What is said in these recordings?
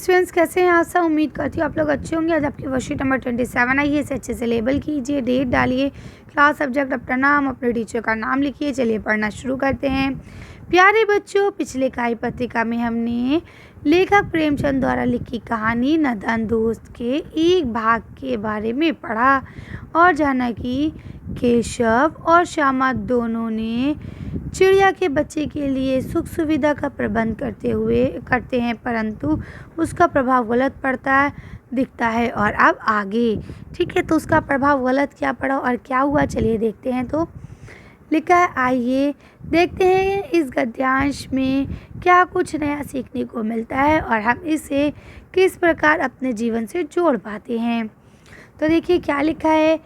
Students, कैसे हैं आप सब। उम्मीद करती हूँ आप लोग अच्छे होंगे। आज आपकी वर्कशीट नंबर 27 आई है। इसे अच्छे से लेबल कीजिए, डेट डालिए, क्लास, सब्जेक्ट, अपना नाम, अपने टीचर का नाम लिखिए। चलिए पढ़ना शुरू करते हैं। प्यारे बच्चों, पिछले इकाई पत्रिका में हमने लेखक प्रेमचंद द्वारा लिखी कहानी नादान दोस्त के एक भाग के बारे में पढ़ा और जाना कि केशव और श्यामा दोनों ने चिड़िया के बच्चे के लिए सुख सुविधा का प्रबंध करते हैं, परंतु उसका प्रभाव गलत पड़ता दिखता है। और अब आगे, ठीक है, तो उसका प्रभाव गलत क्या पड़ा और क्या हुआ, चलिए देखते हैं। तो लिखा है, आइए देखते हैं इस गद्यांश में क्या कुछ नया सीखने को मिलता है और हम इसे किस प्रकार अपने जीवन से जोड़ पाते हैं। तो देखिए क्या लिखा है।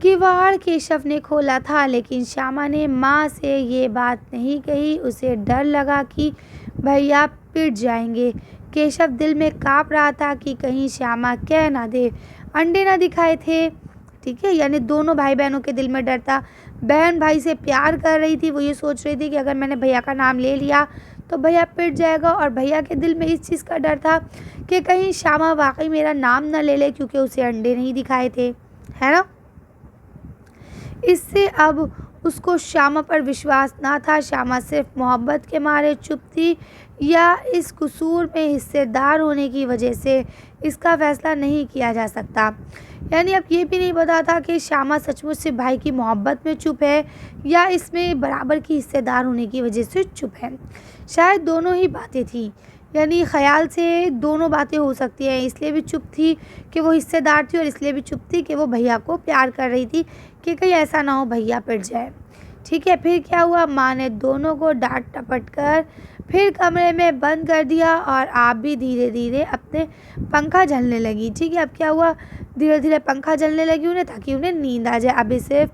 किवाड़ केशव ने खोला था, लेकिन श्यामा ने माँ से ये बात नहीं कही। उसे डर लगा कि भैया पिट जाएंगे। केशव दिल में काँप रहा था कि कहीं श्यामा कह ना दे। अंडे ना दिखाए थे, ठीक है, यानी दोनों भाई बहनों के दिल में डर था। बहन भाई से प्यार कर रही थी, वो ये सोच रही थी कि अगर मैंने भैया का नाम ले लिया तो भैया पिट जाएगा, और भैया के दिल में इस चीज़ का डर था कि कहीं श्यामा वाकई मेरा नाम ना ले ले, क्योंकि उसे अंडे नहीं दिखाए थे, है ना। इससे अब उसको श्यामा पर विश्वास ना था। श्यामा सिर्फ मोहब्बत के मारे चुप थी या इस कसूर में हिस्सेदार होने की वजह से, इसका फैसला नहीं किया जा सकता। यानी अब ये भी नहीं पता था कि श्यामा सचमुच से भाई की मोहब्बत में चुप है या इसमें बराबर की हिस्सेदार होने की वजह से चुप है। शायद दोनों ही बातें थी, यानी ख़याल से दोनों बातें हो सकती हैं। इसलिए भी चुप थी कि वो हिस्सेदार थी, और इसलिए भी चुप थी कि वो भैया को प्यार कर रही थी कि कहीं ऐसा ना हो भैया पिट जाए, ठीक है। फिर क्या हुआ, माँ ने दोनों को डांट टपट कर फिर कमरे में बंद कर दिया और आप भी धीरे धीरे अपने पंखा झलने लगी, ठीक है। अब क्या हुआ, धीरे धीरे पंखा झलने लगी उन्हें, ताकि उन्हें नींद आ जाए। अभी सिर्फ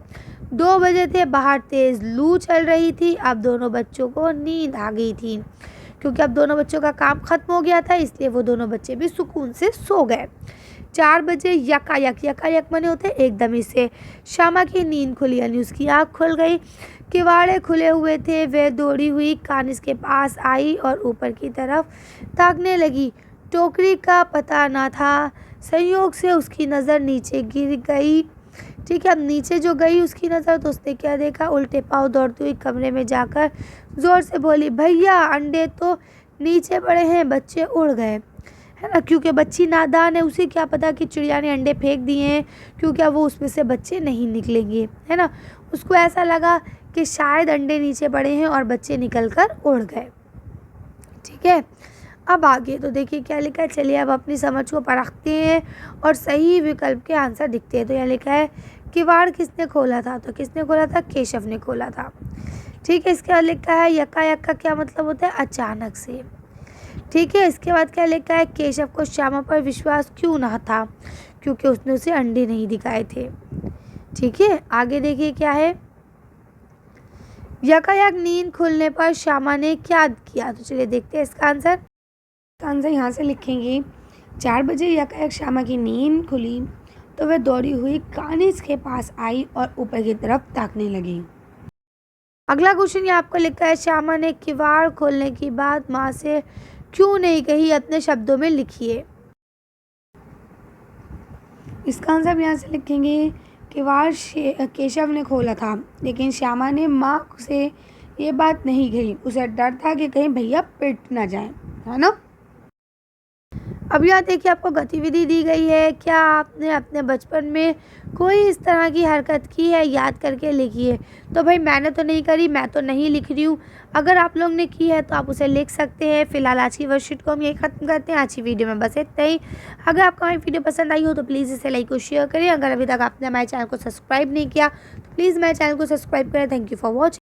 2 बजे थे, बाहर तेज़ लू चल रही थी। अब दोनों बच्चों को नींद आ गई थी, क्योंकि अब दोनों बच्चों का काम ख़त्म हो गया था, इसलिए वो दोनों बच्चे भी सुकून से सो गए। 4 बजे यकायक मने होते एकदम ही से श्यामा की नींद खुली, यानी उसकी आँख खुल गई। किवाड़े खुले हुए थे। वह दौड़ी हुई कानिस के पास आई और ऊपर की तरफ ताकने लगी। टोकरी का पता ना था। संयोग से उसकी नज़र नीचे गिर गई, ठीक है। अब नीचे जो गई उसकी नज़र, तो उसने क्या देखा, उल्टे पाँव दौड़ती हुई कमरे में जाकर ज़ोर से बोली, भैया अंडे तो नीचे पड़े हैं। बच्चे उड़ गए, है ना, क्योंकि बच्ची नादान है, उसे क्या पता कि चिड़िया ने अंडे फेंक दिए हैं, क्योंकि अब वो उसमें से बच्चे नहीं निकलेंगे, है ना। उसको ऐसा लगा कि शायद अंडे नीचे पड़े हैं और बच्चे निकलकर उड़ गए, ठीक है। अब आगे तो देखिए क्या लिखा है। चलिए अब अपनी समझ को परखते हैं और सही विकल्प के आंसर दिखते हैं। तो यहाँ लिखा है, किवाड़ किसने खोला था, तो किसने खोला था, केशव ने खोला था, ठीक है। इसके बाद लिखा है, यकायक का क्या मतलब होता है, अचानक से, ठीक है। इसके बाद क्या लिखा है, केशव को श्यामा पर विश्वास क्यों ना था, क्योंकि उसने उसे अंडे नहीं दिखाए थे, ठीक है। आगे देखिए क्या है, यकायक नींद खुलने पर श्यामा ने क्या किया। तो चलिए देखते हैं इसका आंसर। आंसर यहाँ से लिखेंगे, 4 बजे यकायक श्यामा की नींद खुली तो वह दौड़ी हुई कानिस के पास आई और ऊपर की तरफ ताकने लगी। अगला क्वेश्चन ये आपको लिखा है, श्यामा ने किवाड़ खोलने की बात माँ से क्यों नहीं कही, अपने शब्दों में लिखिए। इसका आंसर यहाँ से लिखेंगे, किवाड़ केशव ने खोला था, लेकिन श्यामा ने माँ से ये बात नहीं कही। उसे डर था कि कहीं भैया पिट ना जाए, है ना। अब यहाँ देखिए आपको गतिविधि दी गई है। क्या आपने अपने बचपन में कोई इस तरह की हरकत की है, याद करके लिखिए। तो भाई मैंने तो नहीं करी, मैं तो नहीं लिख रही हूँ। अगर आप लोग ने की है तो आप उसे लिख सकते हैं। फिलहाल आज की वर्कशीट को हम यही ख़त्म करते हैं। आज की वीडियो में बस इतना ही। अगर आपको हमारी वीडियो पसंद आई हो तो प्लीज़ इसे लाइक और शेयर करें। अगर अभी तक आपने हमारे चैनल को सब्सक्राइब नहीं किया तो प्लीज़ हमारे चैनल को सब्सक्राइब करें। Thank you for watching.